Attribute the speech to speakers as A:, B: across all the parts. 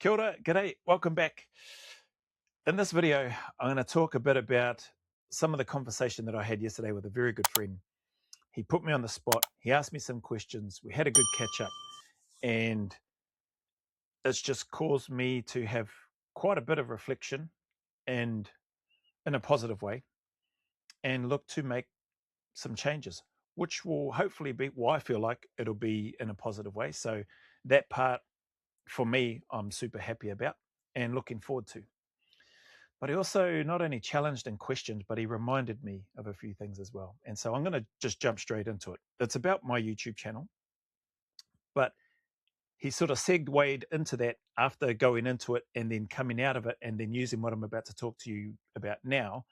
A: Kia ora, g'day, welcome back. In this video, I'm going to talk a bit about some of the conversation that I had yesterday with a very good friend. He put me on the spot, he asked me some questions, we had a good catch up, and it's just caused me to have quite a bit of reflection and in a positive way, and look to make some changes, which will hopefully be, well, I feel like it'll be in a positive way. So that part for me, I'm super happy about and looking forward to. But he also not only challenged and questioned, but he reminded me of a few things as well. And so I'm going to just jump straight into it. It's about my YouTube channel, but he sort of segued into that after going into it and then coming out of it and then using what I'm about to talk to you about now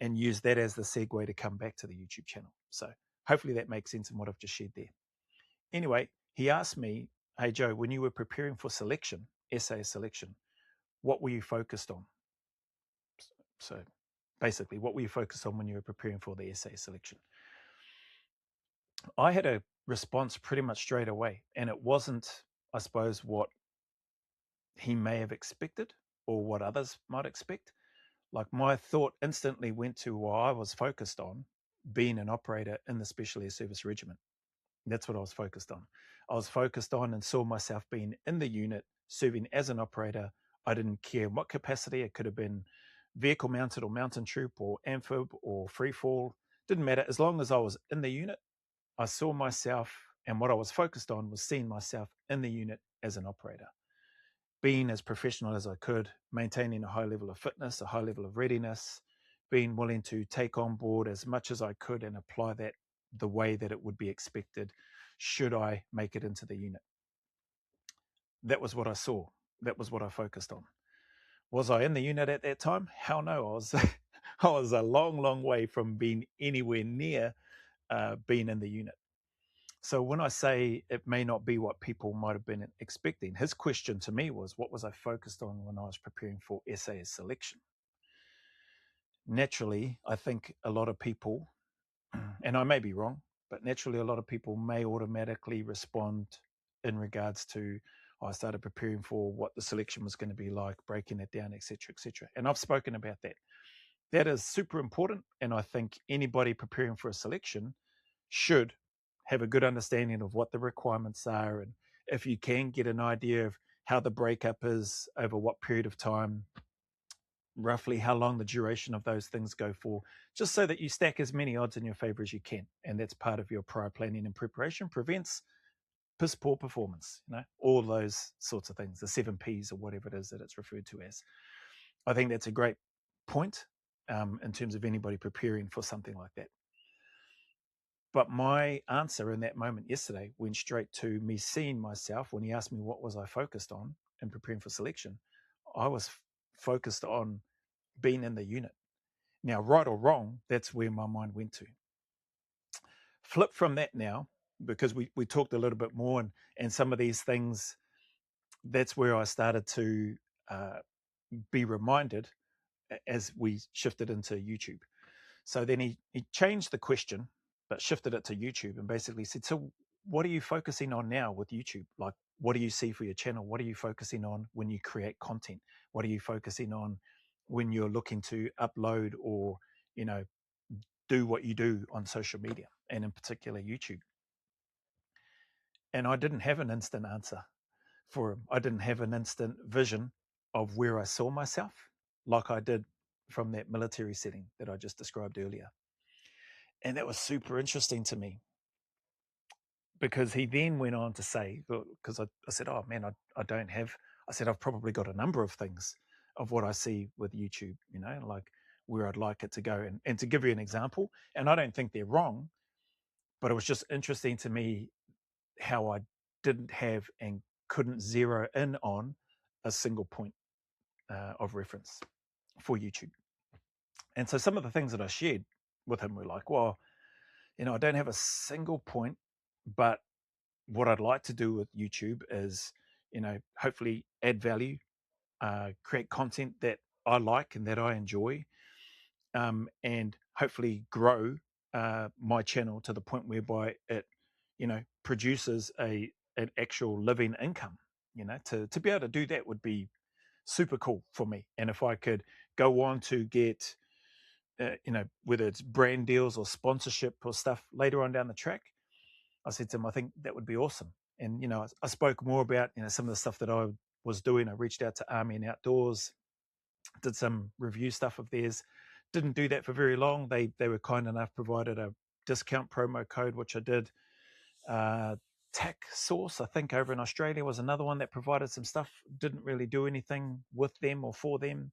A: and use that as the segue to come back to the YouTube channel. So hopefully that makes sense in what I've just shared there. Anyway, he asked me, hey, Joe, when you were preparing for selection, essay selection, what were you focused on? So basically, what were you focused on when you were preparing for the essay selection? I had a response pretty much straight away, and it wasn't, I suppose, what he may have expected or what others might expect. Like my thought instantly went to what I was focused on, being an operator in the Special Air Service Regiment. That's what I was focused on. I was focused on and saw myself being in the unit, serving as an operator. I didn't care what capacity. It could have been vehicle mounted or mountain troop or amphib or free fall. Didn't matter. As long as I was in the unit, I saw myself, and what I was focused on was seeing myself in the unit as an operator, being as professional as I could, maintaining a high level of fitness, a high level of readiness, being willing to take on board as much as I could and apply that the way that it would be expected should I make it into the unit. That was what I saw. That was what I focused on. Was I in the unit at that time? Hell no. I was a long, long way from being anywhere near being in the unit. So when I say it may not be what people might have been expecting, his question to me was, what was I focused on when I was preparing for SAS selection? Naturally, I think a lot of people, and I may be wrong, but naturally a lot of people may automatically respond in regards to, I started preparing for what the selection was going to be like, breaking it down, etc., etc. And I've spoken about that. That is super important, and I think anybody preparing for a selection should have a good understanding of what the requirements are, and if you can get an idea of how the breakup is over what period of time, roughly how long the duration of those things go for, just so that you stack as many odds in your favor as you can. And that's part of your prior planning and preparation, prevents piss poor performance, all those sorts of things, the 7Ps or whatever it is that it's referred to as. I think that's a great point in terms of anybody preparing for something like that. But my answer in that moment yesterday went straight to me seeing myself when he asked me what was I focused on in preparing for selection. I was focused on being in the unit. Now, right or wrong, that's where my mind went to. Flip from that now, because we talked a little bit more, and some of these things, that's where I started to be reminded as we shifted into YouTube. So then he changed the question, but shifted it to YouTube and basically said, so what are you focusing on now with YouTube? Like, what do you see for your channel? What are you focusing on when you create content? What are you focusing on when you're looking to upload or, do what you do on social media, and in particular YouTube? And I didn't have an instant answer for him. I didn't have an instant vision of where I saw myself like I did from that military setting that I just described earlier. And that was super interesting to me, because he then went on to say, because I said, oh man, I don't have, I said, I've probably got a number of things of what I see with YouTube, like where I'd like it to go. And to give you an example, and I don't think they're wrong, but it was just interesting to me how I didn't have and couldn't zero in on a single point of reference for YouTube. And so some of the things that I shared with him were like, well, I don't have a single point, but what I'd like to do with YouTube is, hopefully add value, create content that I like and that I enjoy, and hopefully grow my channel to the point whereby it, produces an actual living income. To be able to do that would be super cool for me. And if I could go on to get, whether it's brand deals or sponsorship or stuff later on down the track, I said to him, I think that would be awesome. And, I spoke more about, some of the stuff that I was doing. I reached out to Army and Outdoors, did some review stuff of theirs. Didn't do that for very long. They were kind enough, provided a discount promo code, which I did. Tack Source, I think, over in Australia was another one that provided some stuff. Didn't really do anything with them or for them,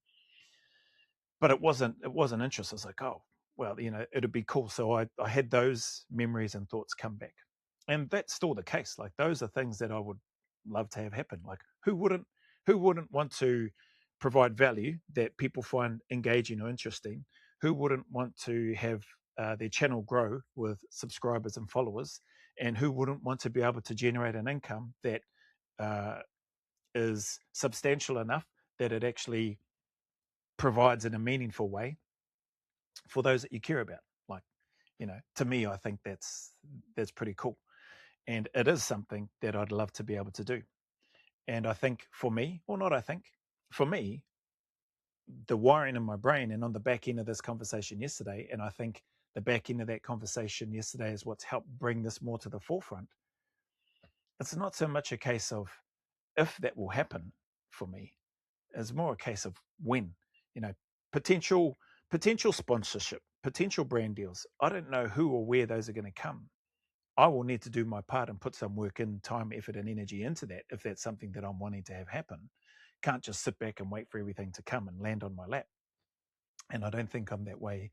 A: but it wasn't interest. I was like, oh, well, it'd be cool. So I had those memories and thoughts come back, and that's still the case. Like, those are things that I would love to have happen. Like, who wouldn't want to provide value that people find engaging or interesting? Who wouldn't want to have their channel grow with subscribers and followers? And who wouldn't want to be able to generate an income that uh, is substantial enough that it actually provides in a meaningful way for those that you care about? Like, to me, I think that's pretty cool, and it is something that I'd love to be able to do. And I think for me, or not, I think for me, the wiring in my brain, and on the back end of this conversation yesterday, and I think the back end of that conversation yesterday is what's helped bring this more to the forefront. It's not so much a case of if that will happen for me. It's more a case of when. You know, potential potential sponsorship, potential brand deals. I don't know who or where those are going to come. I will need to do my part and put some work in, time, effort, and energy into that if that's something that I'm wanting to have happen. Can't just sit back and wait for everything to come and land on my lap. And I don't think I'm that way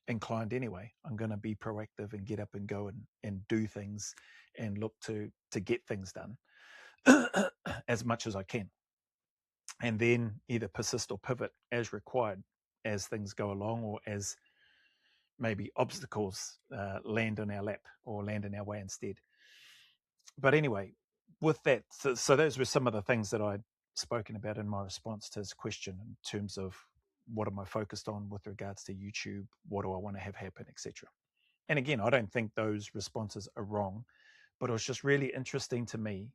A: inclined anyway. I'm going to be proactive and get up and go and do things and look to get things done as much as I can. And then either persist or pivot as required as things go along, or as maybe obstacles land on our lap or land in our way instead. But anyway, with that, so those were some of the things that I'd spoken about in my response to his question, in terms of what am I focused on with regards to YouTube, what do I want to have happen, etc. And again, I don't think those responses are wrong, but it was just really interesting to me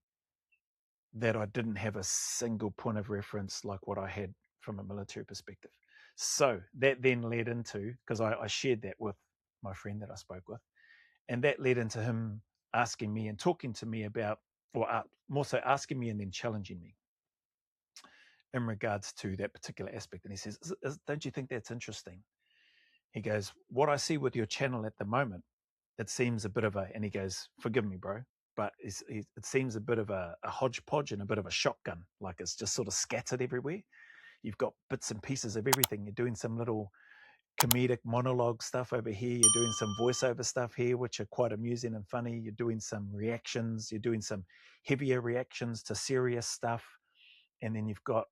A: that I didn't have a single point of reference like what I had from a military perspective. So that then led into, because I shared that with my friend that I spoke with, and that led into him asking me and talking to me about, or more so asking me and then challenging me in regards to that particular aspect. And he says, don't you think that's interesting? He goes, what I see with your channel at the moment, it seems a bit of and he goes, forgive me, bro, but it seems a bit of a hodgepodge and a bit of a shotgun. Like, it's just sort of scattered everywhere. You've got bits and pieces of everything. You're doing some little comedic monologue stuff over here. You're doing some voiceover stuff here, which are quite amusing and funny. You're doing some reactions. You're doing some heavier reactions to serious stuff. And then you've got,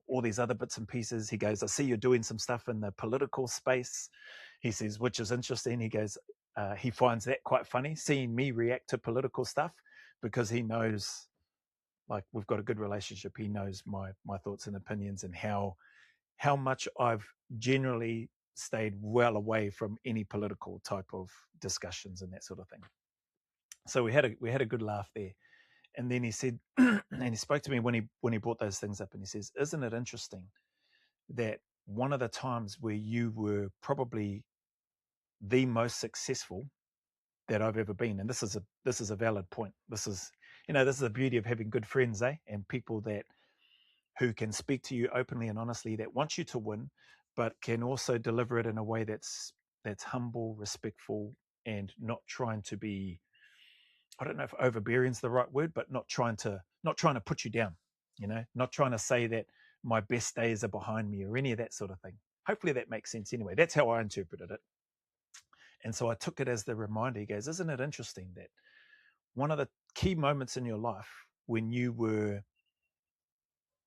A: all these other bits and pieces. He goes, I see you're doing some stuff in the political space. He says, which is interesting. He goes, he finds that quite funny, seeing me react to political stuff, because he knows, like, we've got a good relationship. He knows my thoughts and opinions, and how much I've generally stayed well away from any political type of discussions and that sort of thing. So we had a good laugh there. And then he said, and he spoke to me when he brought those things up, and he says, isn't it interesting that one of the times where you were probably the most successful that I've ever been, and this is a valid point. This is the beauty of having good friends, and people who can speak to you openly and honestly, that want you to win, but can also deliver it in a way that's humble, respectful, and not trying to be, I don't know if overbearing is the right word, but not trying to put you down, not trying to say that my best days are behind me or any of that sort of thing. Hopefully that makes sense anyway. That's how I interpreted it. And so I took it as the reminder. He goes, isn't it interesting that one of the key moments in your life when you were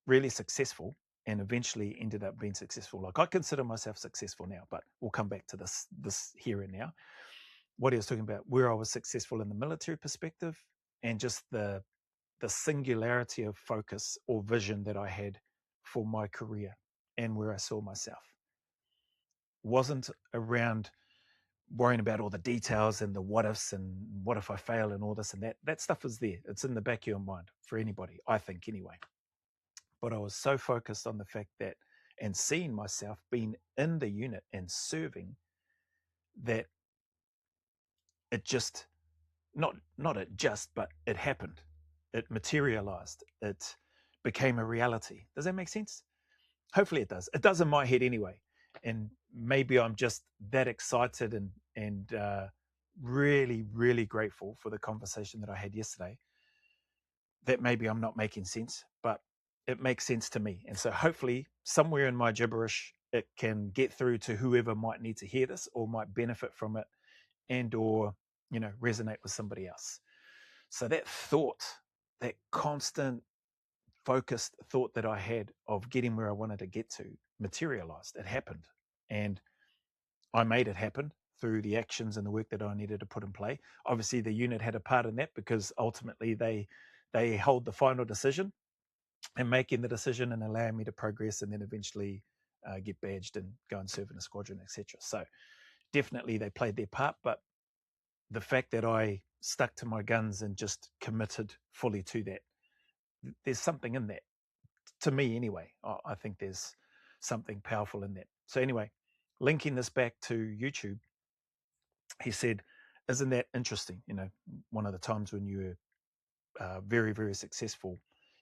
A: really successful and eventually ended up being successful, like, I consider myself successful now, but we'll come back to this here and now. What he was talking about, where I was successful in the military perspective, and just the singularity of focus or vision that I had for my career and where I saw myself, wasn't around worrying about all the details and the what ifs and what if I fail and all this and that. That stuff is there. It's in the back of your mind for anybody, I think, anyway. But I was so focused on the fact that, and seeing myself being in the unit and serving, that it just, not it just, but it happened. It materialized. It became a reality. Does that make sense? Hopefully it does. It does in my head anyway. And maybe I'm just that excited and really, really grateful for the conversation that I had yesterday, that maybe I'm not making sense, but it makes sense to me. And so hopefully somewhere in my gibberish, it can get through to whoever might need to hear this or might benefit from it, and or, resonate with somebody else. So that thought, that constant focused thought that I had of getting where I wanted to get to, materialized. It happened. And I made it happen through the actions and the work that I needed to put in play. Obviously, the unit had a part in that, because ultimately they hold the final decision and making the decision and allowing me to progress, and then eventually get badged and go and serve in a squadron, etc. So definitely they played their part, but the fact that I stuck to my guns and just committed fully to that, there's something in that, to me anyway. I think there's something powerful in that. So anyway, linking this back to YouTube, he said, isn't that interesting? One of the times when you were very, very successful,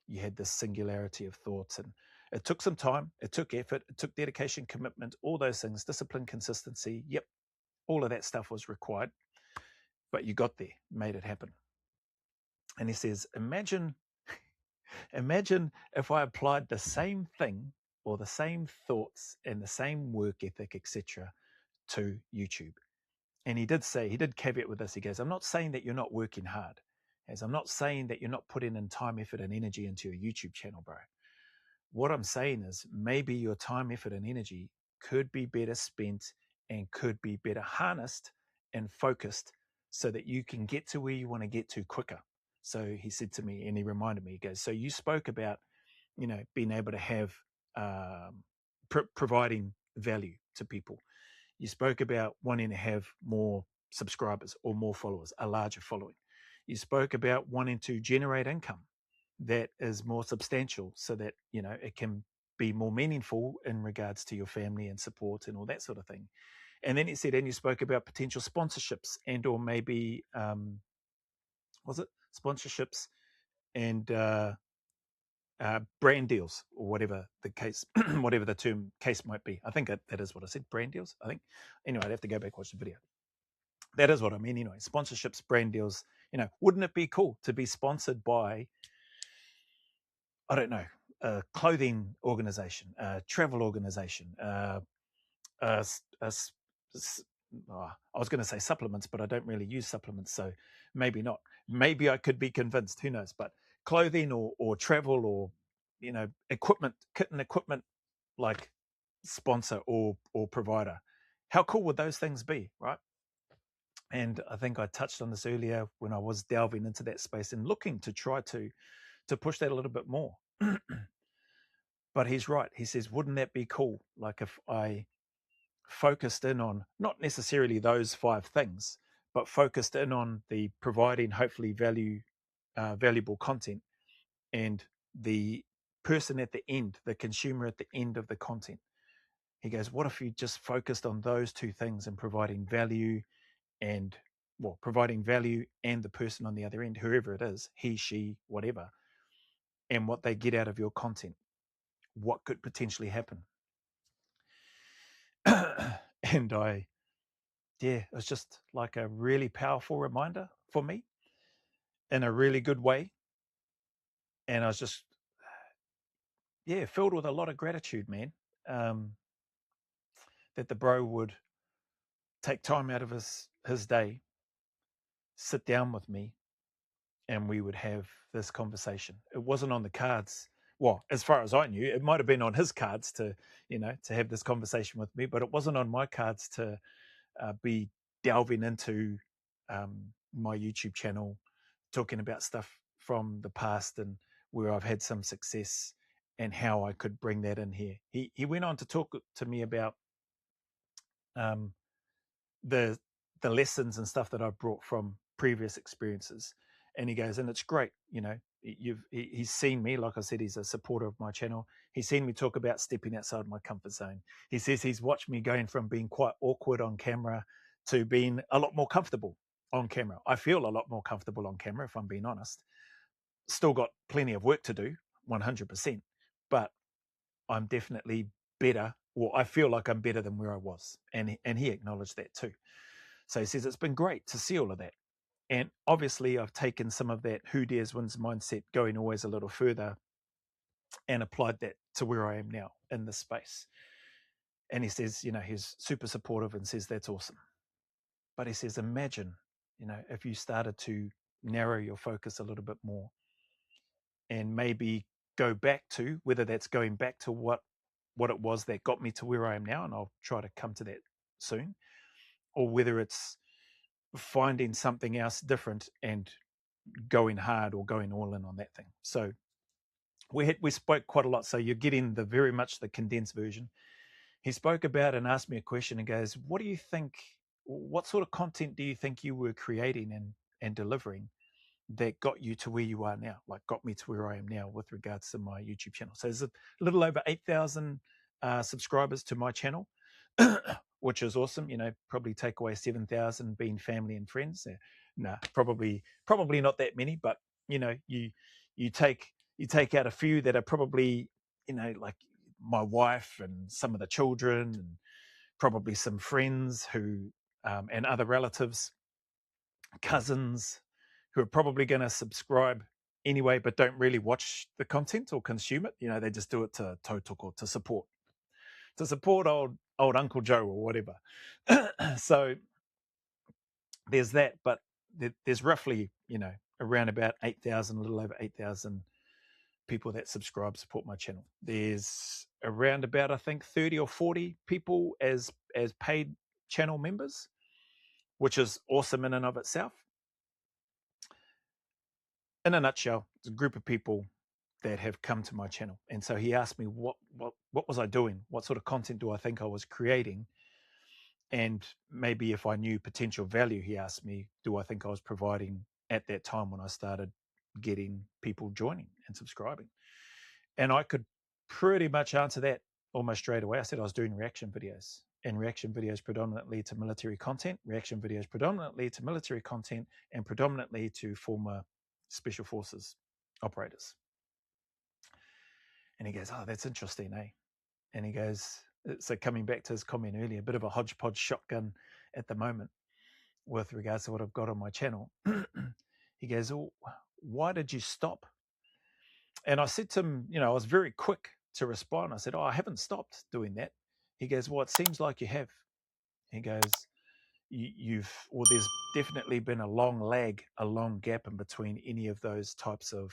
A: you had this singularity of thoughts, and it took some time, it took effort, it took dedication, commitment, all those things, discipline, consistency. Yep, all of that stuff was required, but you got there, made it happen. And he says, imagine if I applied the same thing or the same thoughts and the same work ethic, etc., to YouTube. And he did caveat with this. He goes, I'm not saying that you're not working hard. As I'm not saying that you're not putting in time, effort, and energy into your YouTube channel, bro. What I'm saying is maybe your time, effort, and energy could be better spent and could be better harnessed and focused so that you can get to where you want to get to quicker. So he said to me, and he reminded me, he goes, so you spoke about, being able to have, providing value to people. You spoke about wanting to have more subscribers or more followers, a larger following. You spoke about wanting to generate income that is more substantial so that, it can be more meaningful in regards to your family and support and all that sort of thing. And then he said, and you spoke about potential sponsorships and or maybe, was it sponsorships and brand deals or whatever the case, whatever the term case might be. I think that is what I said, brand deals, I think. Anyway, I'd have to go back, watch the video. That is what I mean anyway, sponsorships, brand deals. Wouldn't it be cool to be sponsored by, I don't know, a clothing organization, a travel organization, a, a, oh, I was going to say supplements, but I don't really use supplements, so maybe not. Maybe I could be convinced, who knows, but clothing or travel or, equipment, kit and equipment, like sponsor or provider. How cool would those things be, right? And I think I touched on this earlier when I was delving into that space and looking to try to push that a little bit more. But he's right. He says, wouldn't that be cool? Like if I focused in on not necessarily those 5 things, but focused in on the providing hopefully valuable content, and the person at the end, the consumer at the end of the content. He goes, what if you just focused on those 2 things and providing value and, well, providing value and the person on the other end, whoever it is, he, she, whatever, and what they get out of your content, what could potentially happen. And it was just like a really powerful reminder for me in a really good way. And I was just, filled with a lot of gratitude, man, that the bro would take time out of his day, sit down with me, and we would have this conversation. It wasn't on the cards. Well, as far as I knew, it might have been on his cards to have this conversation with me, but it wasn't on my cards to be delving into my YouTube channel, talking about stuff from the past and where I've had some success and how I could bring that in here. He went on to talk to me about the the lessons and stuff that I've brought from previous experiences. And he goes, and it's great, he's seen me, like I said, he's a supporter of my channel. He's seen me talk about stepping outside my comfort zone. He says he's watched me going from being quite awkward on camera to being a lot more comfortable on camera. I feel a lot more comfortable on camera, if I'm being honest. Still got plenty of work to do, 100%, but I'm definitely better, or I feel like I'm better than where I was. And he acknowledged that too. So he says it's been great to see all of that. And obviously, I've taken some of that who dares wins mindset, going always a little further, and applied that to where I am now in this space. And he says, he's super supportive and says that's awesome. But he says, imagine, if you started to narrow your focus a little bit more and maybe go back to, whether that's going back to what it was that got me to where I am now, and I'll try to come to that soon, or whether it's finding something else different and going hard or going all in on that thing. So we spoke quite a lot. So you're getting the very much the condensed version. He spoke about and asked me a question and goes, what do you think, what sort of content do you think you were creating and delivering that got you to where you are now, like got me to where I am now with regards to my YouTube channel? So there's a little over 8,000 subscribers to my channel, which is awesome. Probably take away 7,000 being family and friends. No, probably not that many, but you take out a few that are probably, like my wife and some of the children and probably some friends who and other relatives, cousins, who are probably going to subscribe anyway, but don't really watch the content or consume it. They just do it to tautoko, to support old Uncle Joe or whatever. So there's that, but there's roughly, around about 8,000, a little over 8,000 people that subscribe, support my channel. There's around about, I think, 30 or 40 people as paid channel members, which is awesome in and of itself. In a nutshell, it's a group of people that have come to my channel. And so he asked me, what was I doing? What sort of content do I think I was creating? And maybe if I knew potential value, he asked me, do I think I was providing at that time when I started getting people joining and subscribing? And I could pretty much answer that almost straight away. I said I was doing reaction videos, and reaction videos predominantly to military content, reaction videos predominantly to military content, and predominantly to former special forces operators. And he goes, oh, that's interesting, eh? And he goes, so coming back to his comment earlier, a bit of a hodgepodge shotgun at the moment with regards to what I've got on my channel. He goes, oh, why did you stop? And I said to him, I was very quick to respond. I said, oh, I haven't stopped doing that. He goes, well, it seems like you have. He goes, there's definitely been a long lag, a long gap in between any of those types of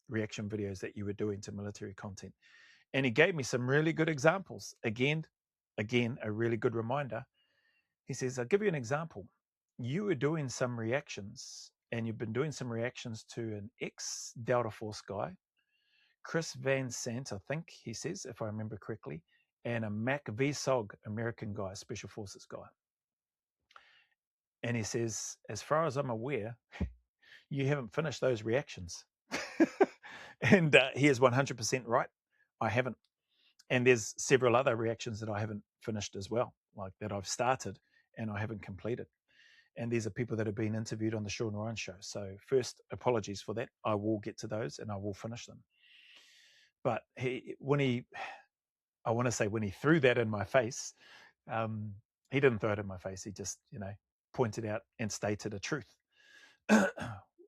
A: reaction videos that you were doing to military content. And he gave me some really good examples. Again, a really good reminder. He says, I'll give you an example. You were doing some reactions, and you've been doing some reactions to an ex-Delta Force guy, Chris Van Sant, I think he says, if I remember correctly, and a Mac VSOG American guy, Special Forces guy. And he says, as far as I'm aware, you haven't finished those reactions. And he is 100% right. I haven't. And there's several other reactions that I haven't finished as well, like that I've started and I haven't completed. And these are people that have been interviewed on the Sean Ryan show. So first, apologies for that. I will get to those and I will finish them. But when he threw that in my face, he didn't throw it in my face. He just, pointed out and stated a truth.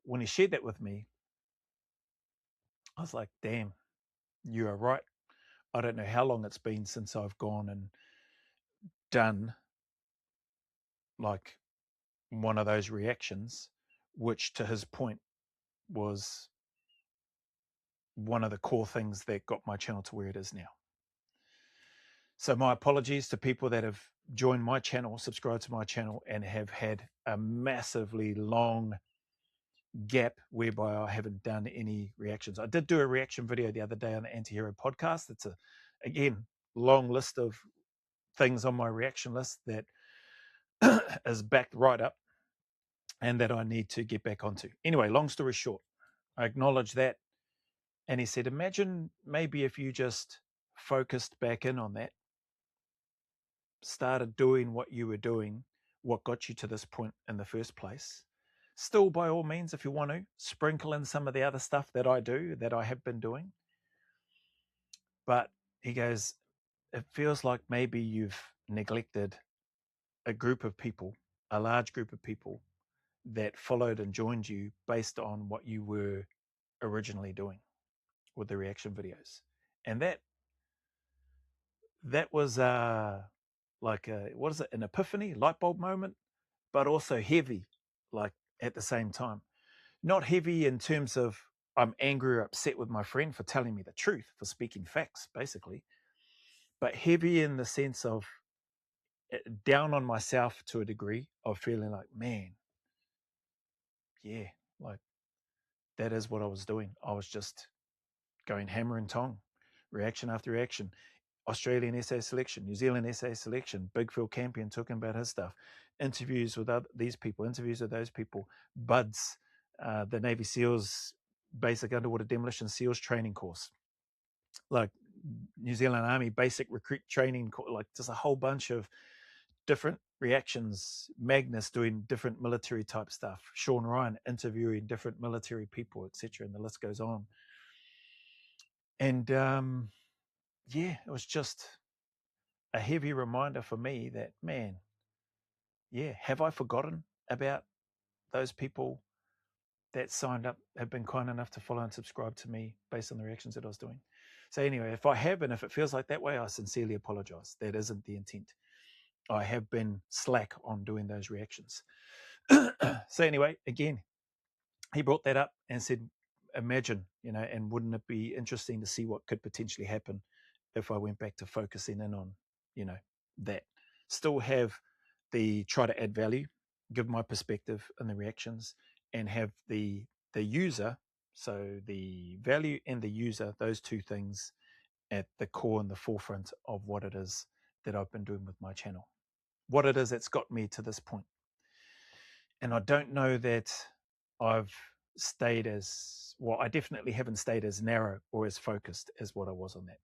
A: When he shared that with me, I was like, damn, you are right. I don't know how long it's been since I've gone and done like one of those reactions, which to his point was one of the core things that got my channel to where it is now. So my apologies to people that have joined my channel, subscribed to my channel, and have had a massively long gap whereby I haven't done any reactions. I did do a reaction video the other day on the Antihero podcast. It's again, long list of things on my reaction list that is backed right up and that I need to get back onto. Anyway, long story short, I acknowledge that. And he said, imagine maybe if you just focused back in on that, started doing what you were doing, what got you to this point in the first place. Still, by all means, if you want to, sprinkle in some of the other stuff that I do, that I have been doing. But he goes, it feels like maybe you've neglected a group of people, a large group of people that followed and joined you based on what you were originally doing with the reaction videos. And that was like what is it, an epiphany, light bulb moment, but also heavy, like at the same time. Not heavy in terms of I'm angry or upset with my friend for telling me the truth, for speaking facts, basically, but heavy in the sense of down on myself to a degree of feeling like, man, yeah, like that is what I was doing. I was just going hammer and tong, reaction after reaction. Australian essay selection, New Zealand essay selection, Big Phil Campion talking about his stuff, interviews with these people, interviews with those people, BUDS, the Navy SEALs basic underwater demolition SEALs training course, like New Zealand Army basic recruit training, like just a whole bunch of different reactions. Magnus doing different military type stuff, Sean Ryan interviewing different military people, etc., and the list goes on. And yeah, it was just a heavy reminder for me that, man, yeah, have I forgotten about those people that signed up, have been kind enough to follow and subscribe to me based on the reactions that I was doing? So anyway, if I have, and if it feels like that way, I sincerely apologize. That isn't the intent. I have been slack on doing those reactions. So anyway, again, he brought that up and said, imagine, and wouldn't it be interesting to see what could potentially happen if I went back to focusing in on, that. Still have the try to add value, give my perspective and the reactions, and have the user, so the value and the user, those two things at the core and the forefront of what it is that I've been doing with my channel, what it is that's got me to this point. And I don't know that I've stayed as well. I definitely haven't stayed as narrow or as focused as what I was on that.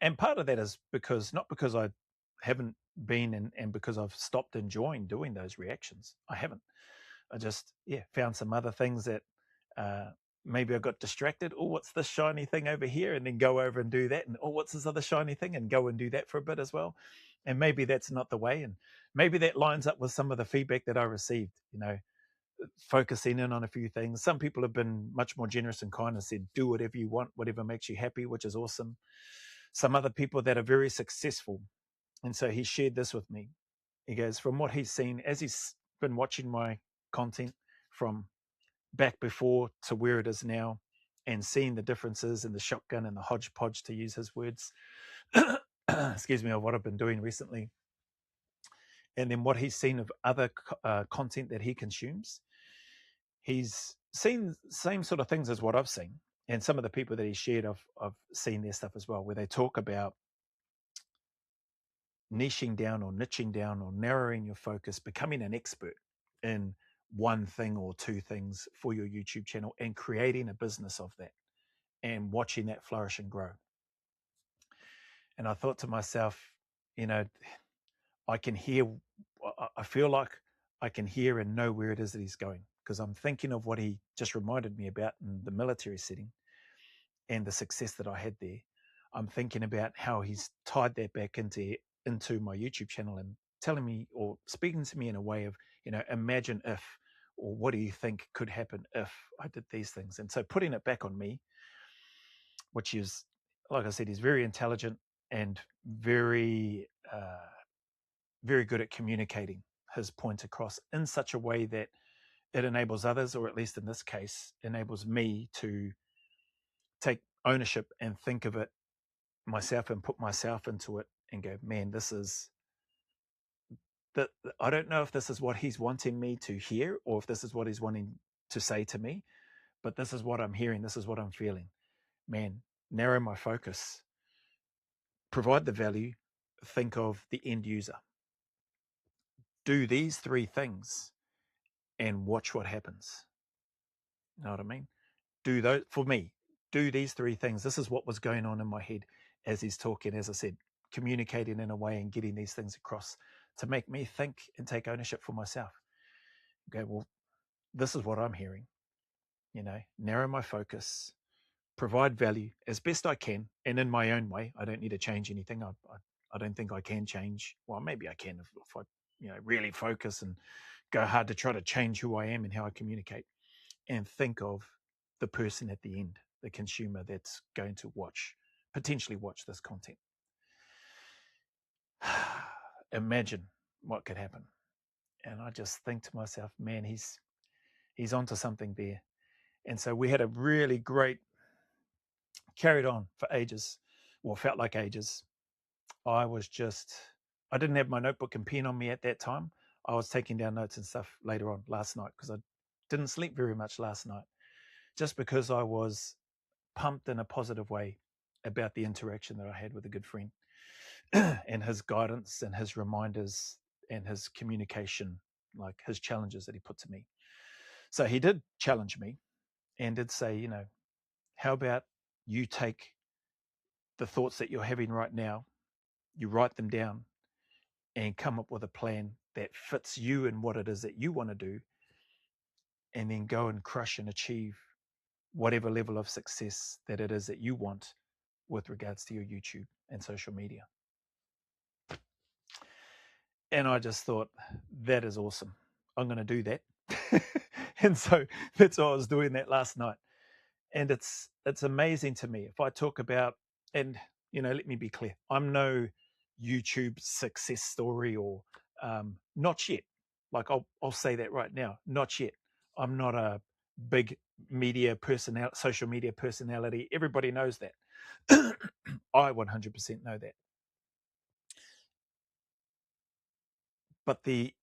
A: And part of that is because, not because I haven't been and because I've stopped enjoying doing those reactions. I haven't. I just, found some other things that maybe I got distracted. Oh, what's this shiny thing over here? And then go over and do that. And oh, what's this other shiny thing? And go and do that for a bit as well. And maybe that's not the way. And maybe that lines up with some of the feedback that I received, focusing in on a few things. Some people have been much more generous and kind and said, do whatever you want, whatever makes you happy, which is awesome. Some other people that are very successful. And so he shared this with me. He goes, from what he's seen, as he's been watching my content from back before to where it is now, and seeing the differences in the shotgun and the hodgepodge, to use his words, excuse me, of what I've been doing recently, and then what he's seen of other content that he consumes, he's seen the same sort of things as what I've seen. And some of the people that he shared, I've seen their stuff as well, where they talk about niching down or niching down or narrowing your focus, becoming an expert in one thing or two things for your YouTube channel and creating a business of that and watching that flourish and grow. And I thought to myself, I can hear, I feel like I can hear and know where it is that he's going, because I'm thinking of what he just reminded me about in the military setting and the success that I had there. I'm thinking about how he's tied that back into my YouTube channel and telling me or speaking to me in a way of, imagine if, or what do you think could happen if I did these things? And so putting it back on me, which is, like I said, he's very intelligent and very, very good at communicating his point across in such a way that it enables others, or at least in this case, enables me to take ownership and think of it myself and put myself into it and go, man, this is that. I don't know if this is what he's wanting me to hear or if this is what he's wanting to say to me, but this is what I'm hearing. This is what I'm feeling. Man, narrow my focus, provide the value, think of the end user. do these three things and watch what happens. You know what I mean? Do those for me. Do these three things. This is what was going on in my head as he's talking, as I said, communicating in a way and getting these things across to make me think and take ownership for myself. Okay, well, this is what I'm hearing. Narrow my focus, provide value as best I can, and in my own way. I don't need to change anything. I don't think I can change. Well, maybe I can if I, really focus and go hard to try to change who I am and how I communicate, and think of the person at the end, the consumer that's going to potentially watch this content. Imagine what could happen. And I just think to myself, man, he's onto something there. And so we had a really great, carried on for ages, well, felt like ages. I didn't have my notebook and pen on me at that time. I was taking down notes and stuff later on last night because I didn't sleep very much last night, just because I was pumped in a positive way about the interaction that I had with a good friend and his guidance and his reminders and his communication, like his challenges that he put to me. So he did challenge me and did say, how about you take the thoughts that you're having right now, you write them down and come up with a plan that fits you and what it is that you want to do, and then go and crush and achieve whatever level of success that it is that you want with regards to your YouTube and social media. And I just thought, that is awesome. I'm going to do that. And so that's why I was doing that last night. And it's amazing to me. If I talk about, and let me be clear, I'm no YouTube success story, or not yet. Like I'll say that right now, not yet. I'm not a big social media personality. Everybody knows that. I 100% know that. But the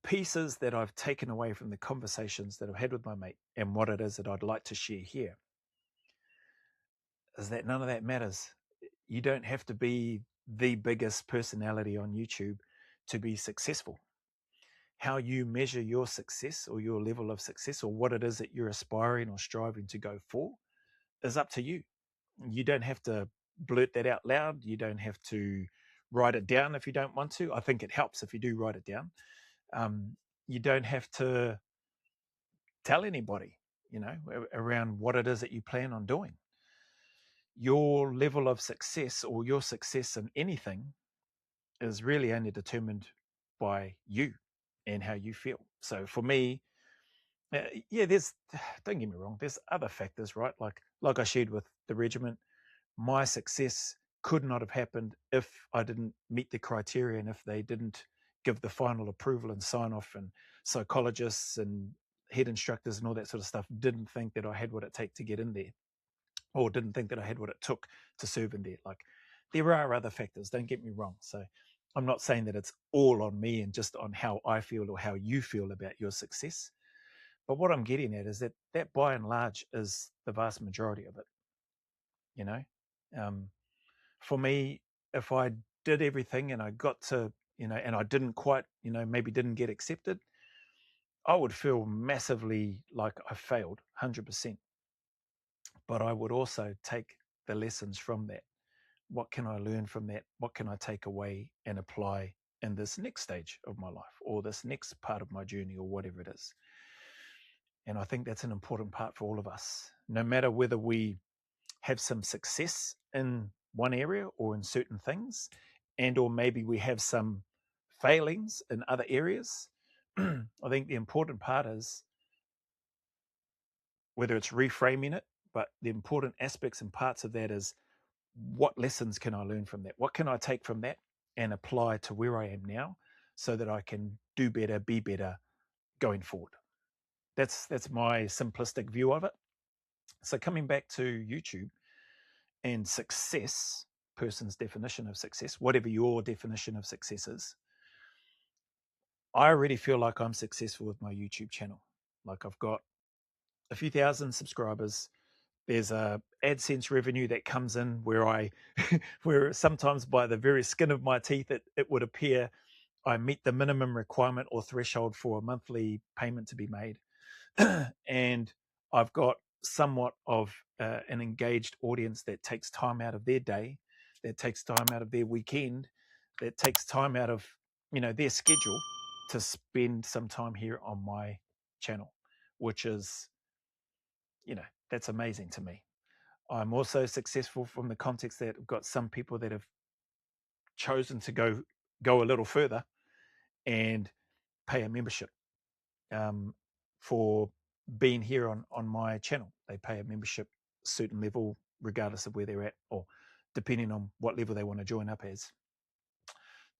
A: pieces that I've taken away from the conversations that I've had with my mate, and what it is that I'd like to share here, is that none of that matters. You don't have to be the biggest personality on YouTube to be successful. How you measure your success, or your level of success, or what it is that you're aspiring or striving to go for, is up to you. You don't have to blurt that out loud. You don't have to write it down if you don't want to. I think it helps if you do write it down. You don't have to tell anybody, around what it is that you plan on doing. Your level of success, or your success in anything, is really only determined by you and how you feel. So for me, there's, don't get me wrong, there's other factors, right? Like I shared with the regiment, my success could not have happened if I didn't meet the criteria, and if they didn't give the final approval and sign off, and psychologists and head instructors and all that sort of stuff didn't think that I had what it takes to get in there, or didn't think that I had what it took to serve in there. Like, there are other factors, don't get me wrong. So I'm not saying that it's all on me and just on how I feel or how you feel about your success. But what I'm getting at is that by and large is the vast majority of it. You know, um, for me, if I did everything and I got to, and I didn't quite, maybe didn't get accepted, I would feel massively like I failed 100%. But I would also take the lessons from that. What can I learn from that? What can I take away and apply in this next stage of my life, or this next part of my journey, or whatever it is? And I think that's an important part for all of us, no matter whether we have some success in one area or in certain things, and or maybe we have some failings in other areas. I think the important part is whether it's reframing it, but the important aspects and parts of that is, what lessons can I learn from that? What can I take from that and apply to where I am now, so that I can do better, be better going forward? That's my simplistic view of it. So coming back to YouTube and success, person's definition of success, whatever your definition of success is, I already feel like I'm successful with my YouTube channel. Like, I've got a few thousand subscribers. There's a AdSense revenue that comes in where where sometimes by the very skin of my teeth, it would appear I meet the minimum requirement or threshold for a monthly payment to be made, and I've got somewhat of an engaged audience that takes time out of their day, that takes time out of their weekend, that takes time out of their schedule to spend some time here on my channel, which is that's amazing to me. I'm also successful from the context that I've got some people that have chosen to go a little further and pay a membership um, for being here on my channel. They pay a membership certain level regardless of where they're at, or depending on what level they want to join up as,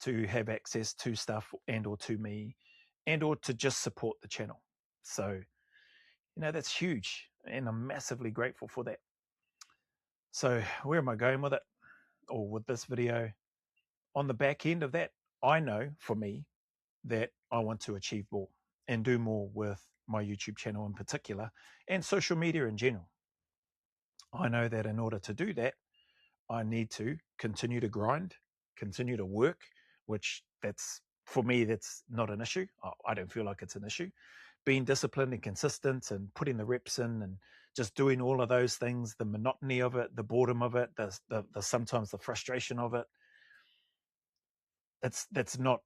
A: to have access to stuff and or to me and or to just support the channel. So that's huge, and I'm massively grateful for that. So where am I going with it, or with this video? On the back end of that, I know for me that I want to achieve more and do more with my YouTube channel in particular and social media in general. I know that in order to do that, I need to continue to grind, continue to work, which that's for me, that's not an issue. I don't feel like it's an issue. Being disciplined and consistent and putting the reps in and just doing all of those things, the monotony of it, the boredom of it, the sometimes the frustration of it, that's not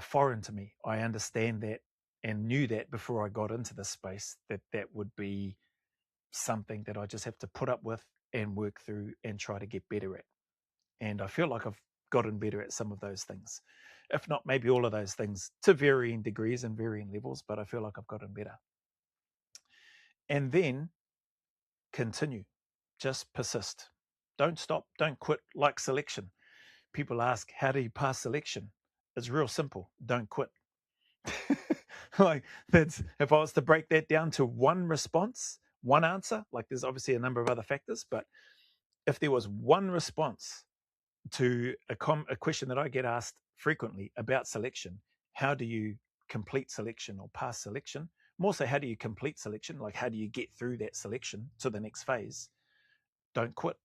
A: foreign to me. I understand that and knew that before I got into this space, that would be something that I just have to put up with and work through and try to get better at. And I feel like I've gotten better at some of those things, if not maybe all of those things, to varying degrees and varying levels, but I feel like I've gotten better. And then continue, just persist. Don't stop, don't quit. Like selection, people ask, how do you pass selection? It's real simple. Don't quit. Like, that's, if I was to break that down to one response, one answer, like there's obviously a number of other factors, but if there was one response to a question that I get asked frequently about selection, how do you complete selection or pass selection? More so, how do you complete selection? Like, how do you get through that selection to the next phase? Don't quit.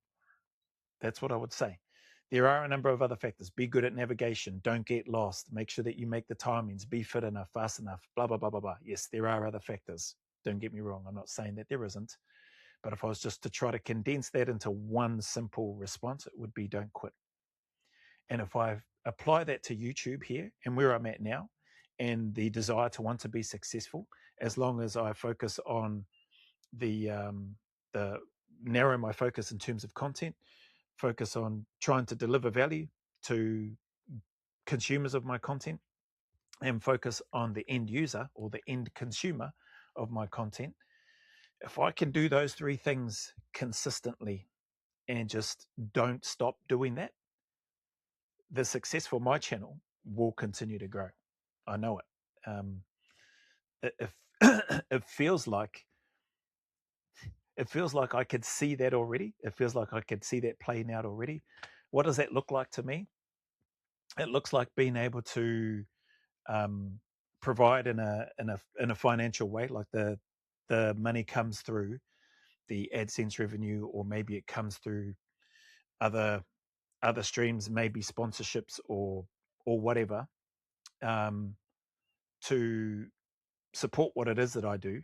A: That's what I would say. There are a number of other factors. Be good at navigation. Don't get lost. Make sure that you make the timings. Be fit enough, fast enough, blah, blah, blah, blah, blah. Yes, there are other factors. Don't get me wrong. I'm not saying that there isn't. But if I was just to try to condense that into one simple response, it would be don't quit. And if I apply that to YouTube here and where I'm at now and the desire to want to be successful, as long as I focus on the narrow my focus in terms of content, focus on trying to deliver value to consumers of my content, and focus on the end user or the end consumer of my content. If I can do those three things consistently and just don't stop doing that, the success for my channel will continue to grow. I know it. It, it feels like I could see that already. It feels like I could see that playing out already. What does that look like to me? It looks like being able to provide in a financial way, like the money comes through the AdSense revenue, or maybe it comes through other streams, maybe sponsorships or whatever, to support what it is that I do,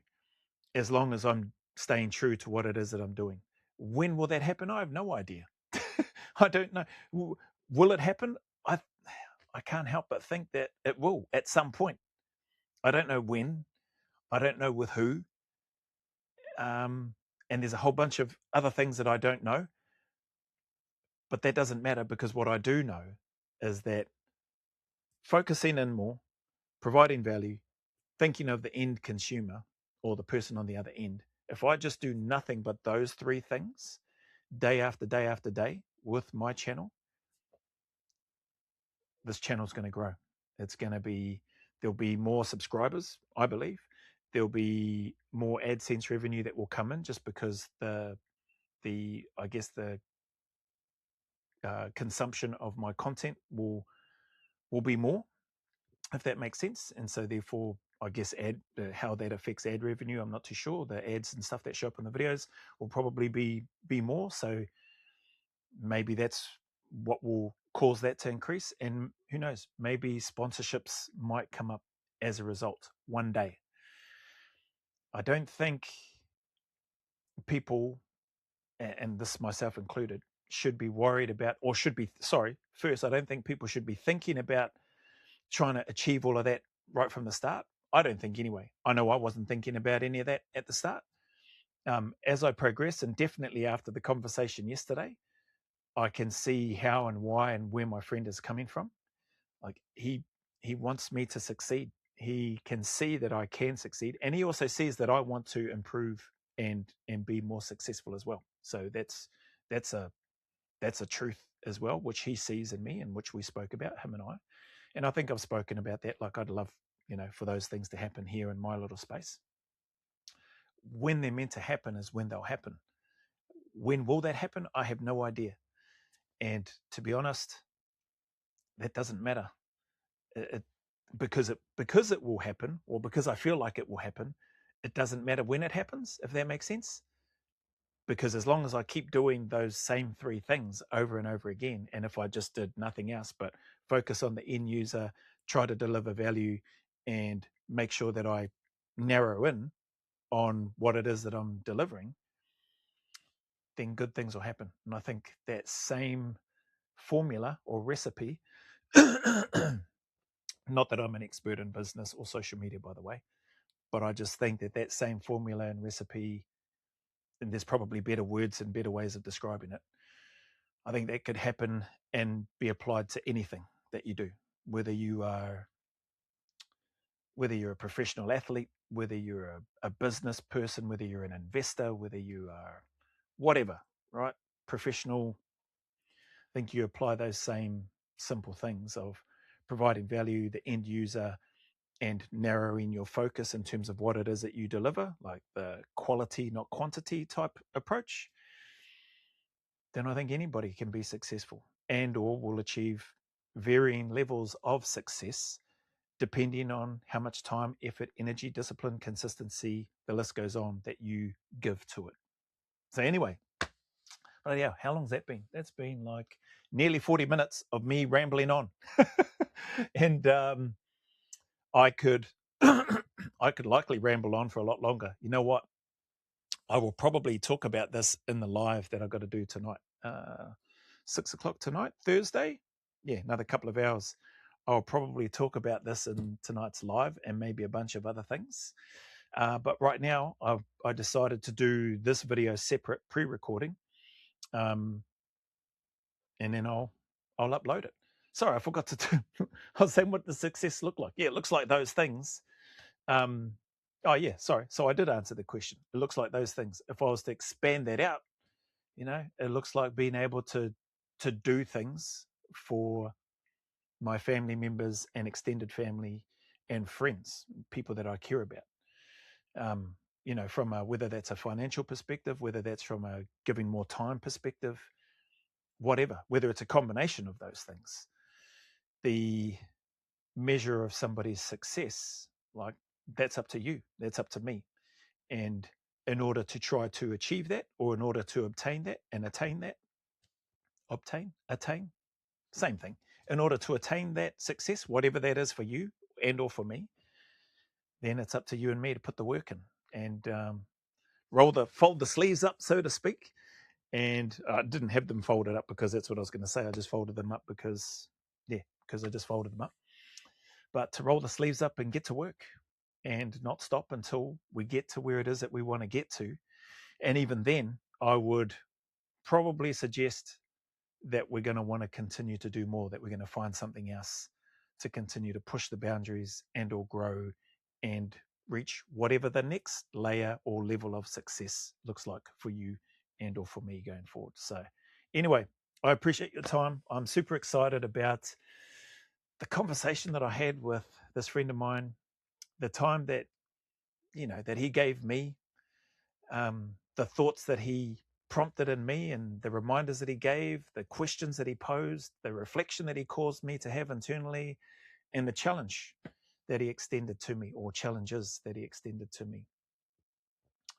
A: as long as I'm staying true to what it is that I'm doing. When will that happen? I have no idea. I don't know. Will it happen? I can't help but think that it will at some point. I don't know when. I don't know with who. And there's a whole bunch of other things that I don't know. But that doesn't matter, because what I do know is that focusing in more, providing value, thinking of the end consumer or the person on the other end, if I just do nothing but those three things day after day after day with my channel, this channel's going to grow. There'll be more subscribers, I believe. There'll be more AdSense revenue that will come in, just because the consumption of my content will be more, if that makes sense. And so therefore, I guess how that affects ad revenue, I'm not too sure. The ads and stuff that show up in the videos will probably be more. So maybe that's what will cause that to increase. And who knows, maybe sponsorships might come up as a result one day. I don't think people, and this myself included, should be worried about, or should be, sorry, first, I don't think people should be thinking about trying to achieve all of that right from the start. I don't think anyway. I know I wasn't thinking about any of that at the start. As I progress, and definitely after the conversation yesterday, I can see how and why and where my friend is coming from. Like he wants me to succeed. He can see that I can succeed, and he also sees that I want to improve and be more successful as well. So that's a that's a truth as well, which he sees in me and which we spoke about, him and I. And I think I've spoken about that. Like I'd love, for those things to happen here in my little space. When they're meant to happen is when they'll happen. When will that happen? I have no idea. And to be honest, that doesn't matter. It, because it will happen, or because I feel like it will happen, it doesn't matter when it happens, if that makes sense. Because as long as I keep doing those same three things over and over again, and if I just did nothing else but focus on the end user, try to deliver value, and make sure that I narrow in on what it is that I'm delivering, then good things will happen. And I think that same formula or recipe, not that I'm an expert in business or social media, by the way, but I just think that that same formula and recipe, and there's probably better words and better ways of describing it, I think that could happen and be applied to anything that you do, whether you are whether you're a professional athlete, whether you're a business person, whether you're an investor, whether you are whatever, right? Professional. I think you apply those same simple things of providing value, the end user, and narrowing your focus in terms of what it is that you deliver, like the quality, not quantity type approach, then I think anybody can be successful and or will achieve varying levels of success depending on how much time, effort, energy, discipline, consistency, the list goes on, that you give to it. So anyway, but yeah, how long's that been? That's been like nearly 40 minutes of me rambling on. And I could I could likely ramble on for a lot longer. You know what? I will probably talk about this in the live that I've got to do tonight. 6 o'clock tonight, Thursday. Yeah, another couple of hours. I'll probably talk about this in tonight's live and maybe a bunch of other things. But right now, I decided to do this video separate, pre-recording, and then I'll upload it. Sorry, I forgot to do. I was saying what the success looked like. Yeah, it looks like those things. Oh yeah, sorry. So I did answer the question. It looks like those things. If I was to expand that out, it looks like being able to do things for my family members and extended family and friends, people that I care about. From whether that's a financial perspective, whether that's from a giving more time perspective, whatever, whether it's a combination of those things. The measure of somebody's success, like that's up to you, that's up to me. And in order to try to achieve that, or in order to obtain that and attain that, attain, same thing. In order to attain that success, whatever that is for you and or for me, then it's up to you and me to put the work in and fold the sleeves up, so to speak. And I didn't have them folded up because that's what I was going to say. I just folded them up because I just folded them up. But to roll the sleeves up and get to work and not stop until we get to where it is that we want to get to. And even then, I would probably suggest that we're going to want to continue to do more, that we're going to find something else to continue to push the boundaries and or grow and reach whatever the next layer or level of success looks like for you and or for me going forward. So anyway, I appreciate your time. I'm super excited about the conversation that I had with this friend of mine, the time that, that he gave me, the thoughts that he prompted in me and the reminders that he gave, the questions that he posed, the reflection that he caused me to have internally, and the challenge that he extended to me, or challenges that he extended to me.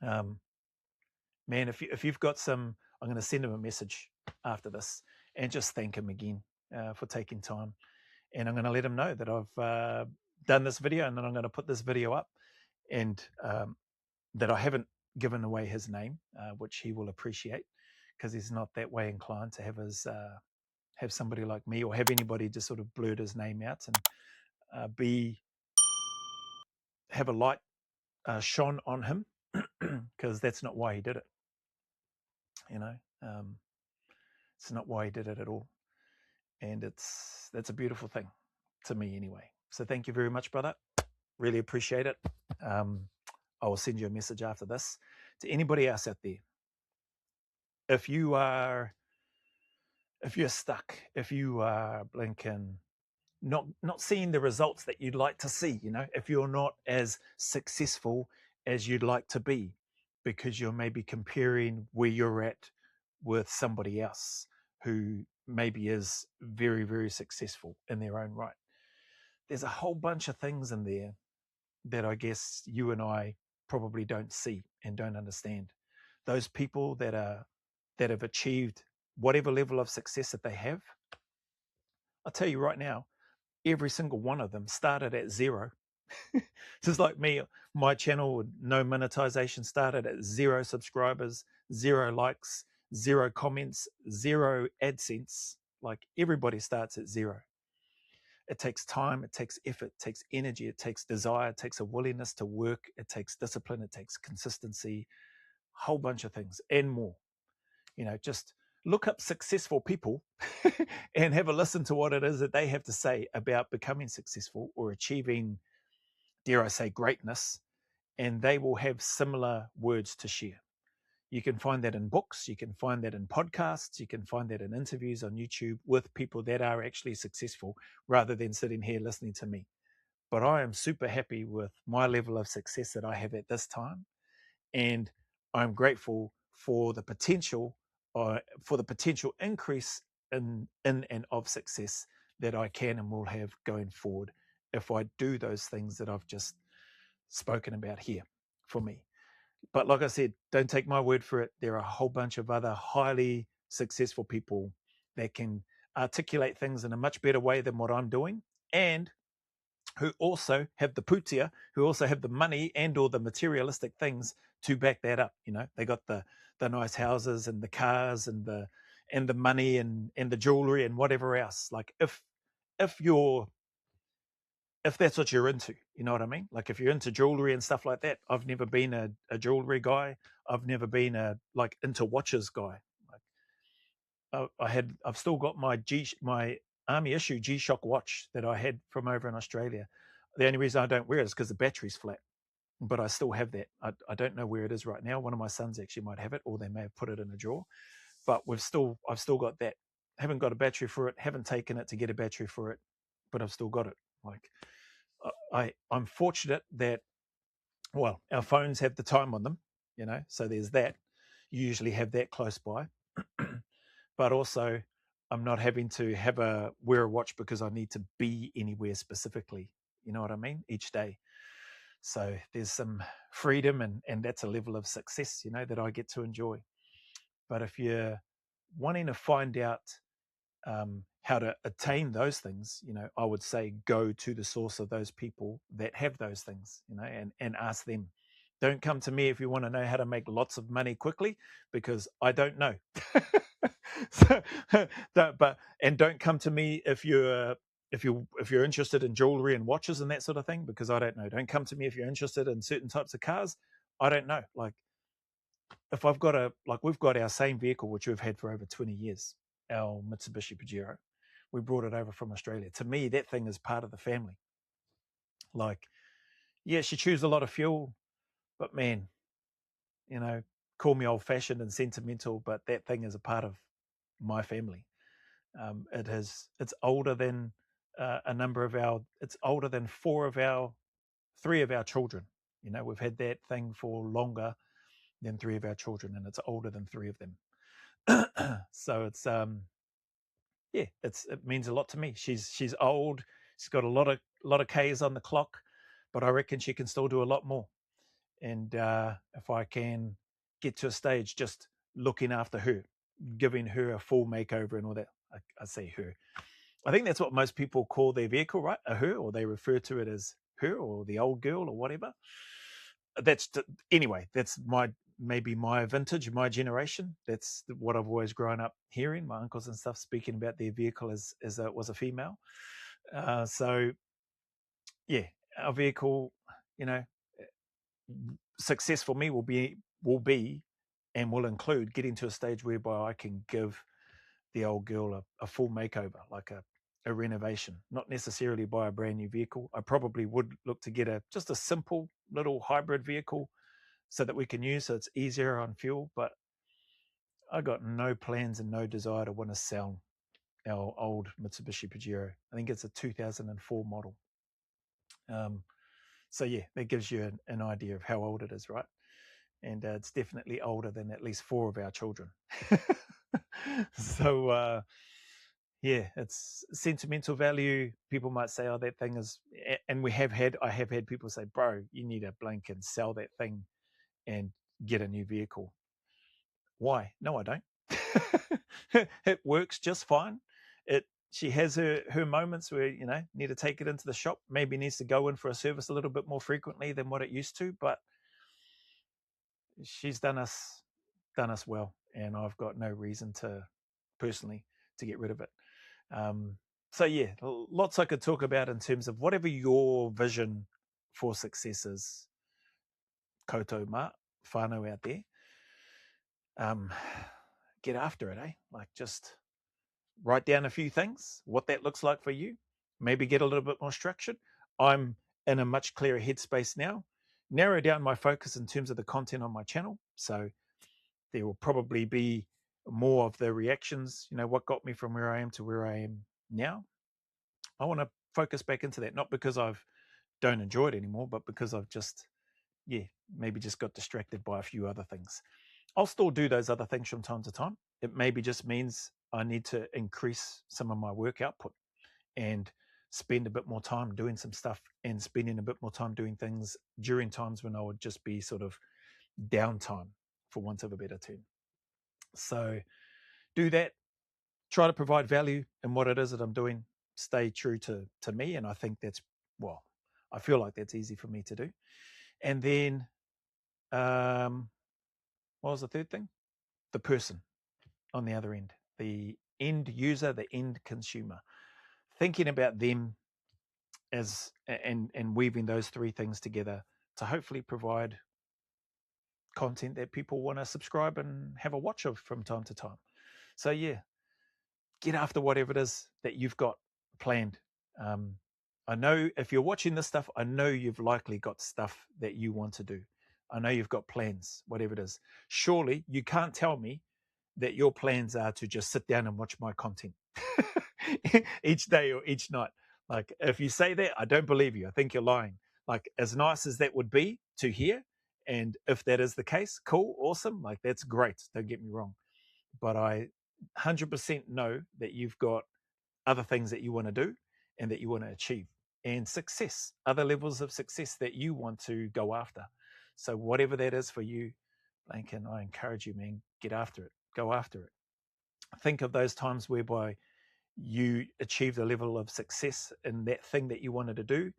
A: Man, if you've got some, I'm going to send him a message after this and just thank him again for taking time. And I'm going to let him know that I've done this video, and then I'm going to put this video up, and that I haven't given away his name, which he will appreciate, because he's not that way inclined to have somebody like me or have anybody just sort of blurt his name out and have a light shone on him, because that's not why he did it. It's not why he did it at all. And that's a beautiful thing to me anyway. So thank you very much, brother. Really appreciate it. I will send you a message after this. To anybody else out there, if you're stuck, if you are blinking, not seeing the results that you'd like to see, if you're not as successful as you'd like to be, because you're maybe comparing where you're at with somebody else who maybe is very, very successful in their own right. There's a whole bunch of things in there that I guess you and I probably don't see and don't understand. Those people that have achieved whatever level of success that they have, I'll tell you right now, every single one of them started at zero. Just like me, my channel with no monetization started at 0 subscribers, 0 likes, 0 comments, 0 AdSense. Like everybody starts at 0. It takes time, it takes effort, it takes energy, it takes desire, it takes a willingness to work, it takes discipline, it takes consistency, a whole bunch of things and more. Just look up successful people and have a listen to what it is that they have to say about becoming successful or achieving, dare I say, greatness, and they will have similar words to share. You can find that in books, you can find that in podcasts, you can find that in interviews on YouTube with people that are actually successful, rather than sitting here listening to me. But I am super happy with my level of success that I have at this time, and I'm grateful for the potential increase in and of success that I can and will have going forward if I do those things that I've just spoken about here for me. But like I said, don't take my word for it. There are a whole bunch of other highly successful people that can articulate things in a much better way than what I'm doing, and who also have the putia, who also have the money and all the materialistic things to back that up. They got the nice houses and the cars and the money and the jewelry and whatever else. Like if that's what you're into, you know what I mean? Like if you're into jewelry and stuff like that, I've never been a jewelry guy. I've never been into watches guy. Like I've still got my Army issue G-Shock watch that I had from over in Australia. The only reason I don't wear it is because the battery's flat, but I still have that. I don't know where it is right now. One of my sons actually might have it, or they may have put it in a drawer, but I've still got that. Haven't got a battery for it, haven't taken it to get a battery for it, but I've still got it. Like I'm fortunate that, well, our phones have the time on them, so there's that. You usually have that close by. But also I'm not having to wear a watch because I need to be anywhere specifically, you know what I mean, each day. So there's some freedom, and that's a level of success, that I get to enjoy. But if you're wanting to find out how to attain those things, I would say go to the source of those people that have those things, and ask them. Don't come to me if you want to know how to make lots of money quickly, because I don't know. So, don't come to me if you're interested in jewelry and watches and that sort of thing, because I don't know. Don't come to me if you're interested in certain types of cars. I don't know. Like if we've got our same vehicle, which we've had for over 20 years, our Mitsubishi Pajero. We brought it over from Australia. To me, that thing is part of the family. Like, yeah, she chews a lot of fuel, but man, call me old-fashioned and sentimental, but that thing is a part of my family. It's older than it's older than three of our children. We've had that thing for longer than three of our children, and it's older than three of them. So it's it means a lot to me. She's old. She's got a lot of Ks on the clock, but I reckon she can still do a lot more. And if I can get to a stage just looking after her, giving her a full makeover and all that, I say her. I think that's what most people call their vehicle, right? A her, or they refer to it as her or the old girl or whatever. Anyway, that's maybe my vintage, my generation. That's what I've always grown up hearing. My uncles and stuff speaking about their vehicle as though it was a female. So yeah, our vehicle, you know, success for me will be and will include getting to a stage whereby I can give the old girl a full makeover, like a renovation, not necessarily buy a brand new vehicle. I probably would look to get just a simple little hybrid vehicle so that we can use, so it's easier on fuel. But I got no plans and no desire to want to sell our old Mitsubishi Pajero. I think it's a 2004 model. So yeah, that gives you an idea of how old it is, right? And it's definitely older than at least 4 of our children. So yeah, it's sentimental value. People might say, "Oh, that thing is," and I have had people say, "Bro, you need to blink and sell that thing and get a new vehicle." Why? No, I don't. It works just fine. She has her moments where need to take it into the shop. Maybe needs to go in for a service a little bit more frequently than what it used to, but she's done us well, and I've got no reason to personally to get rid of it. So yeah, lots I could talk about in terms of whatever your vision for success is. Koto ma whānau out there. Get after it, eh? Like, just write down a few things, what that looks like for you. Maybe get a little bit more structured. I'm in a much clearer headspace now. Narrow down my focus in terms of the content on my channel. So there will probably be more of the reactions, what got me from where I am to where I am now. I want to focus back into that, not because I don't enjoy it anymore, but because I've just, maybe just got distracted by a few other things. I'll still do those other things from time to time. It maybe just means I need to increase some of my work output and spend a bit more time doing some stuff and spending a bit more time doing things during times when I would just be sort of downtime, for want of a better term. So do that. Try to provide value in what it is that I'm doing. Stay true to me. And I think I feel like that's easy for me to do. And then, what was the third thing? The person on the other end, the end user, the end consumer. Thinking about them and weaving those 3 things together to hopefully provide content that people want to subscribe and have a watch of from time to time. So yeah, get after whatever it is that you've got planned. I know if you're watching this stuff, I know you've likely got stuff that you want to do. I know you've got plans, whatever it is. Surely you can't tell me that your plans are to just sit down and watch my content each day or each night. Like, if you say that, I don't believe you. I think you're lying. Like, as nice as that would be to hear, and if that is the case, cool, awesome. Like, that's great. Don't get me wrong. But I 100% know that you've got other things that you want to do and that you want to achieve, and success, other levels of success that you want to go after. So whatever that is for you, Lincoln, I encourage you, man, get after it. Go after it. Think of those times whereby you achieved a level of success in that thing that you wanted to do.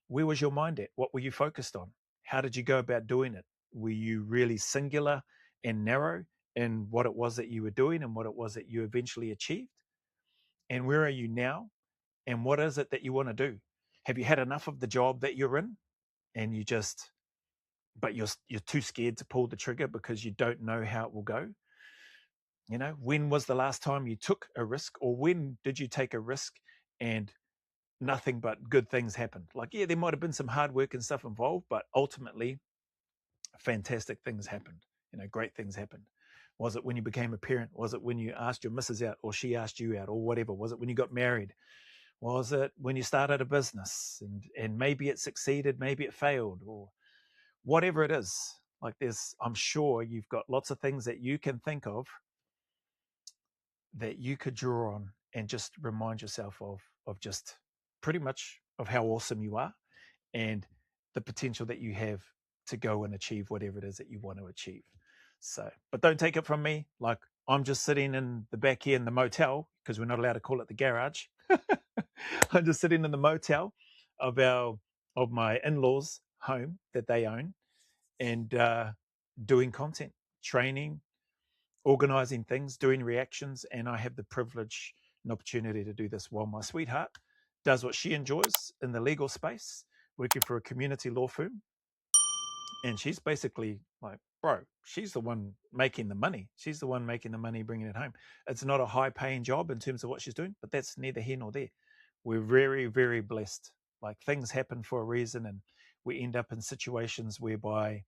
A: Where was your mind at? What were you focused on? How did you go about doing it? Were you really singular and narrow in what it was that you were doing and what it was that you eventually achieved? And where are you now? And what is it that you want to do? Have you had enough of the job that you're in, and but you're too scared to pull the trigger because you don't know how it will go? When was the last time you took a risk, or when did you take a risk and nothing but good things happened? Like, yeah, there might have been some hard work and stuff involved, but ultimately fantastic things happened. Great things happened. Was it when you became a parent? Was it when you asked your missus out, or she asked you out, or whatever? Was it when you got married? Was it when you started a business and maybe it succeeded, maybe it failed, or whatever it is? Like, I'm sure you've got lots of things that you can think of that you could draw on and just remind yourself of just pretty much of how awesome you are and the potential that you have to go and achieve whatever it is that you want to achieve. So, but don't take it from me. Like, I'm just sitting in the back here in the motel because we're not allowed to call it the garage. I'm just sitting in the motel of my in-laws' home that they own, and doing content, training, organizing things, doing reactions, and I have the privilege and opportunity to do this while my sweetheart does what she enjoys in the legal space, working for a community law firm. And she's basically like, bro, she's the one making the money. She's the one making the money, bringing it home. It's not a high paying job in terms of what she's doing, but that's neither here nor there. We're very, very blessed. Like things happen for a reason, and we end up in situations whereby,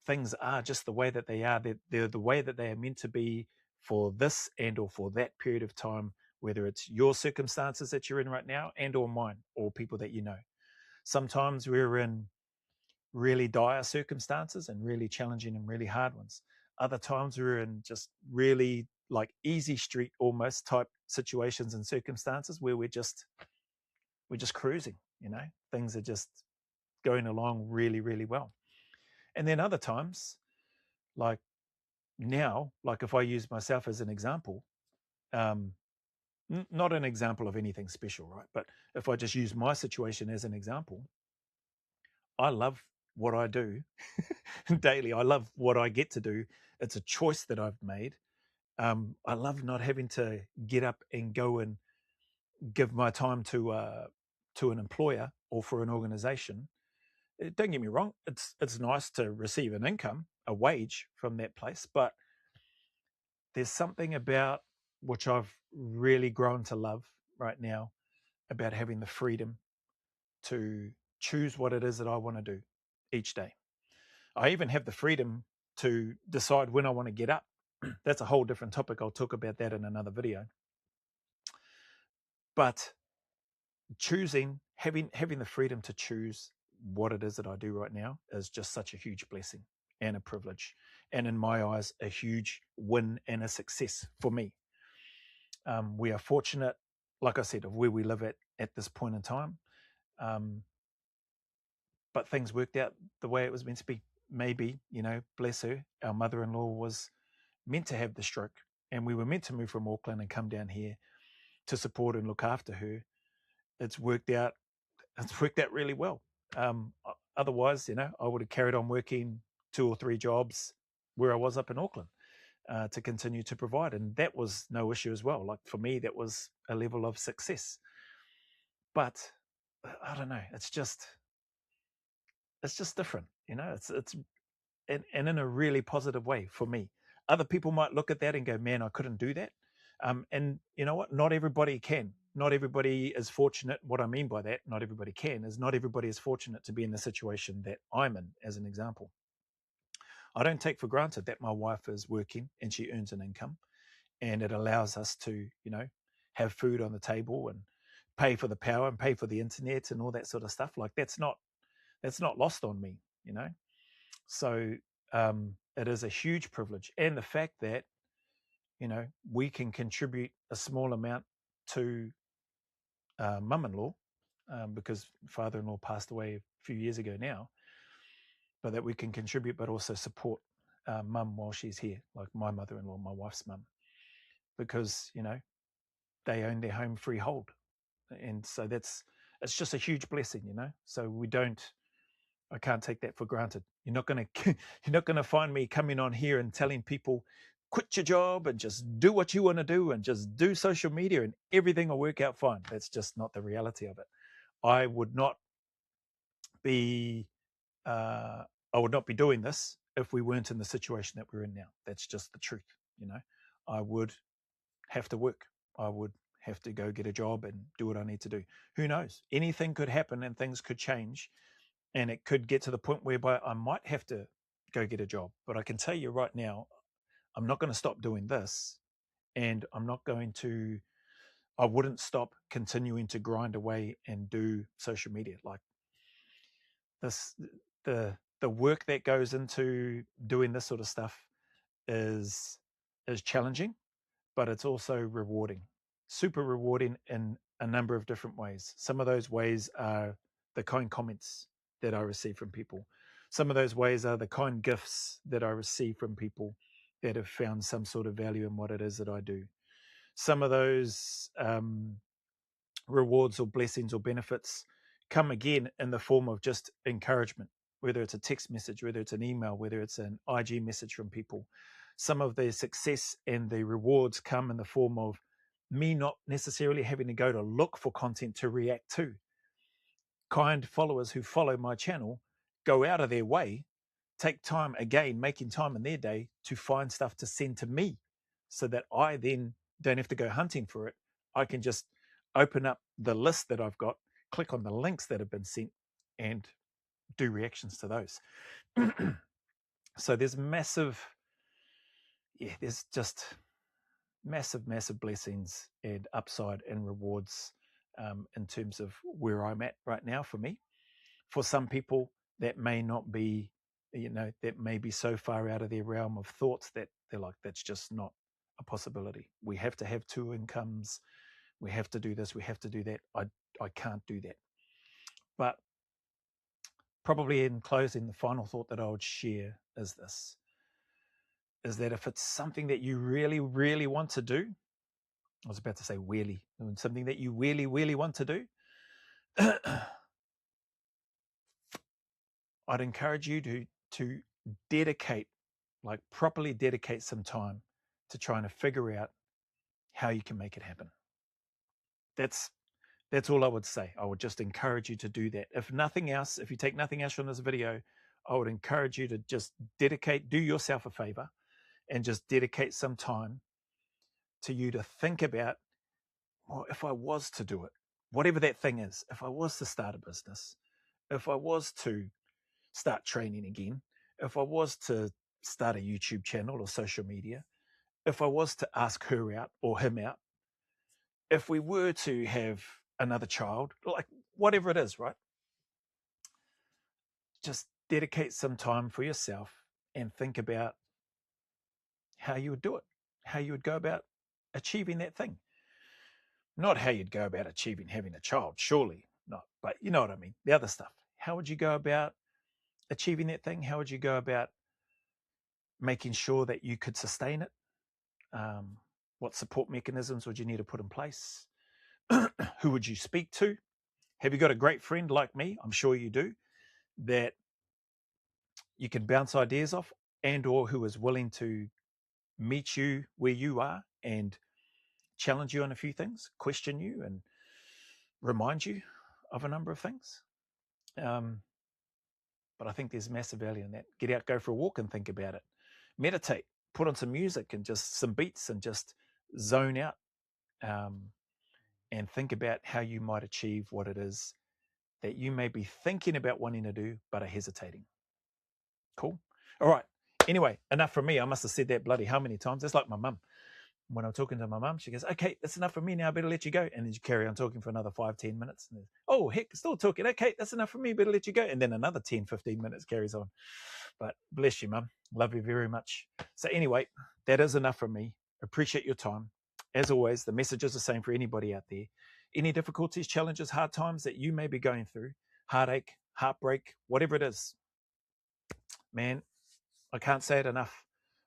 A: things are just the way that they are. They're the way that they are meant to be for this and or for that period of time, whether it's your circumstances that you're in right now and or mine or people that you know. Sometimes we're in really dire circumstances and really challenging and really hard ones. Other times we're in just really like easy street almost type situations and circumstances where we're just cruising, things are just going along really, really well. And then other times, like now, like if I use myself as an example, um, not an example of anything special, right? But if I just use my situation as an example, I love what I do daily. I love what I get to do. It's a choice that I've made. I love not having to get up and go and give my time to an employer or for an organization. Don't get me wrong; it's nice to receive an income, a wage from that place, but there's something about which I've really grown to love right now about having the freedom to choose what it is that I want to do each day. I even have the freedom to decide when I want to get up. That's a whole different topic. I'll talk about that in another video. But having the freedom to choose what it is that I do right now is just such a huge blessing and a privilege. And in my eyes, a huge win and a success for me. We are fortunate, like I said, of where we live at this point in time. Um, but things worked out the way it was meant to be. Maybe, bless her, our mother-in-law was meant to have the stroke, and we were meant to move from Auckland and come down here to support and look after her. It's worked out. It's worked out really well. Otherwise, I would have carried on working 2 or 3 jobs where I was up in Auckland to continue to provide, and that was no issue as well. Like for me, that was a level of success. But I don't know. It's just different. It's and in a really positive way for me. Other people might look at that and go, man, I couldn't do that. And you know what? Not everybody can. Not everybody is fortunate. What I mean by that, not everybody can, is not everybody is fortunate to be in the situation that I'm in, as an example. I don't take for granted that my wife is working and she earns an income and it allows us to, have food on the table and pay for the power and pay for the internet and all that sort of stuff. Like that's not lost on me, you know. So it is a huge privilege, and the fact that we can contribute a small amount to mum-in-law because father-in-law passed away a few years ago now, but that we can contribute, but also support mum while she's here, like my mother-in-law, my wife's mum, because they own their home freehold, and so it's just a huge blessing, So I can't take that for granted. You're not going to you're not going to find me coming on here and telling people quit your job and just do what you want to do and just do social media and everything will work out fine. That's just not the reality of it. I would not be uh, I would not be doing this if we weren't in the situation that we're in now. That's just the truth. I would have to work. I would have to go get a job and do what I need to do. Who knows? Anything could happen and things could change, and it could get to the point whereby I might have to go get a job. But I can tell you right now, I'm not going to stop doing this, and I wouldn't stop continuing to grind away and do social media. Like this, the work that goes into doing this sort of stuff is challenging, but it's also rewarding, super rewarding in a number of different ways. Some of those ways are the kind comments that I receive from people. Some of those ways are the kind gifts that I receive from people that have found some sort of value in what it is that I do. Some of those rewards or blessings or benefits come again in the form of just encouragement, whether it's a text message, whether it's an email, whether it's an IG message from people. Some of the success and the rewards come in the form of me not necessarily having to go to look for content to react to. Kind followers who follow my channel go out of their way, take time again, making time in their day to find stuff to send to me so that I then don't have to go hunting for it. I can just open up the list that I've got, click on the links that have been sent, and do reactions to those. So there's there's just massive blessings and upside and rewards in terms of where I'm at right now for me. For some people, that may not be, that may be so far out of their realm of thoughts that they're like, that's just not a possibility. We have to have 2 incomes. We have to do this. We have to do that. I can't do that. But probably in closing, the final thought that I would share is this, is that if it's something that you really want to do, I was about to say really, something that you really want to do, I'd encourage you to dedicate, like properly dedicate some time to trying to figure out how you can make it happen. That's all I would say. I would just encourage you to do that. If nothing else, if you take nothing else from this video, I would encourage you to just do yourself a favor and just dedicate some time to you to think about, well, if I was to do it, whatever that thing is, if I was to start a business, if I was to start training again, if I was to start a YouTube channel or social media, if I was to ask her out or him out, if we were to have another child, like whatever it is, right? Just dedicate some time for yourself and think about how you would do it, how you would go about achieving that thing. Not how you'd go about achieving having a child, surely not, but you know what I mean, the other stuff. How would you go about achieving that thing? How would you go about making sure that you could sustain it? What support mechanisms would you need to put in place? Who would you speak to? Have you got a great friend like me? I'm sure you do, that you can bounce ideas off, and or who is willing to meet you where you are and challenge you on a few things, question you and remind you of a number of things. But I think there's massive value in that. Get out, go for a walk and think about it. Meditate, put on some music and just some beats and just zone out, and think about how you might achieve what it is that you may be thinking about wanting to do, but are hesitating. Cool. All right. Anyway, enough from me. I must have said that bloody how many times. It's like my mum. When I'm talking to my mum, she goes, okay, that's enough for me now. I better let you go. And then you carry on talking for another 5-10 minutes. And oh, heck, still talking. Okay, that's enough for me. Better let you go. And then another 10-15 minutes carries on. But bless you, mum. Love you very much. So anyway, that is enough from me. Appreciate your time. As always, the message is the same for anybody out there. Any difficulties, challenges, hard times that you may be going through, heartache, heartbreak, whatever it is, man, I can't say it enough.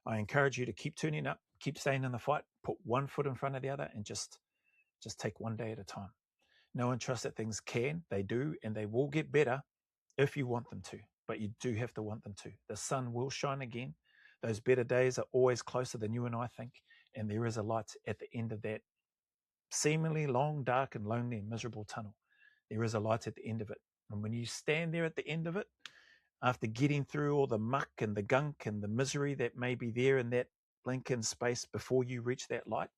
A: I encourage you to keep tuning up, keep staying in the fight, put one foot in front of the other, and just take one day at a time. Know and trust that things can, they do, and they will get better if you want them to. But you do have to want them to. The sun will shine again. Those better days are always closer than you and I think, and there is a light at the end of that seemingly long, dark, and lonely and miserable tunnel. There is a light at the end of it. And when you stand there at the end of it, after getting through all the muck and the gunk and the misery that may be there in that blink in space before you reach that light,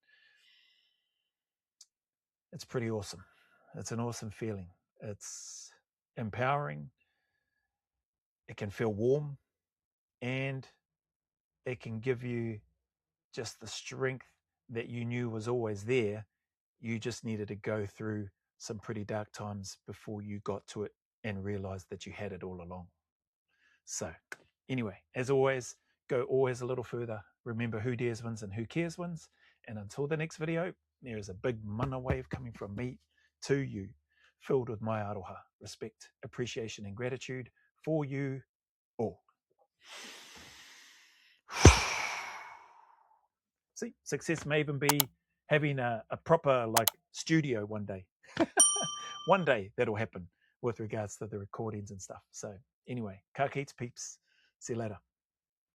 A: it's pretty awesome. It's an awesome feeling. It's empowering. It can feel warm, and it can give you just the strength that you knew was always there. You just needed to go through some pretty dark times before you got to it and realized that you had it all along. So anyway, as always, go always a little further. Remember, who dares wins and who cares wins. And until the next video, there is a big mana wave coming from me to you, filled with my aroha, respect, appreciation, and gratitude for you all. See, success may even be having a proper like studio one day. One day that'll happen with regards to the recordings and stuff. So anyway, ka kite peeps. See you later.